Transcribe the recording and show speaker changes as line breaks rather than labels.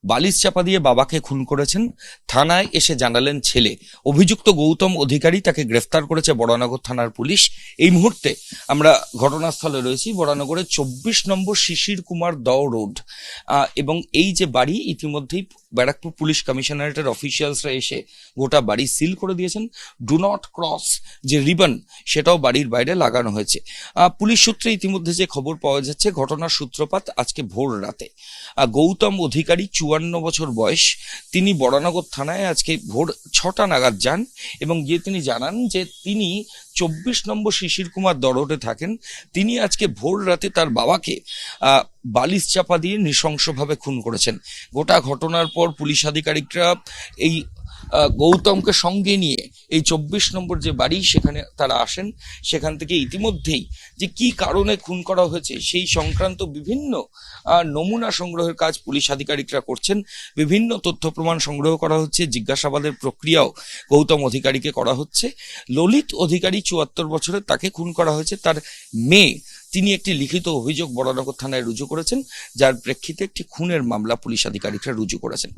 বালিশ চাপা দিয়ে বাবাকে খুন করেছেন। থানায় এসে জানালেন ছেলে। অভিযুক্ত গৌতম অধিকারী, তাকে গ্রেফতার করেছে বরানগর থানার পুলিশ। এই মুহূর্তে আমরা ঘটনাস্থলে রয়েছি, বরানগরের 24 নম্বর শিশির কুমার দাও রোড। এবং এই যে বাড়ি, ইতিমধ্যেই ব্যারাকপুর পুলিশ কমিশনারেটের অফিসিয়ালসরা এসে গোটা বাড়ি সিল করে দিয়েছেন। ডু নট ক্রস যে রিবন, সেটাও বাড়ির বাইরে লাগানো হয়েছে। পুলিশ সূত্রে ইতিমধ্যে যে খবর পাওয়া যাচ্ছে, ঘটনার সূত্রপাত আজকে ভোর রাতে। গৌতম অধিকারী 54 বছর বয়স, তিনি বরানগর থানায় আজকে ভোর 6টা নাগাদ যান এবং গিয়ে তিনি জানান যে তিনি 24 নম্বর শিশির কুমার দরোডে থাকেন। তিনি আজকে ভোর রাতে তার বাবাকে বালিশ চাপা দিয়ে নৃশংসভাবে খুন করেছেন। গোটা ঘটনার পর পুলিশ আধিকারিকরা এই গৌতমকে সঙ্গে নিয়ে এই 24 নম্বর যে বাড়ি, সেখানে তারা আসেন। সেখান থেকে ইতিমধ্যেই যে কি কারণে খুন করা হয়েছে সেই সংক্রান্ত বিভিন্ন নমুনা সংগ্রহের কাজ পুলিশ আধিকারিকরা করছেন। বিভিন্ন তথ্য প্রমাণ সংগ্রহ করা হচ্ছে, জিজ্ঞাসাবাদের প্রক্রিয়াও গৌতম অধিকারীকে করা হচ্ছে। ললিত অধিকারী 74 বছরের, তাকে খুন করা হয়েছে। তার মেয়ে, তিনি একটি লিখিত অভিযোগ বরানগর থানায় রুজু করেছেন, যার প্রেক্ষিতে একটি খুনের মামলা পুলিশ আধিকারিকরা রুজু করেছেন।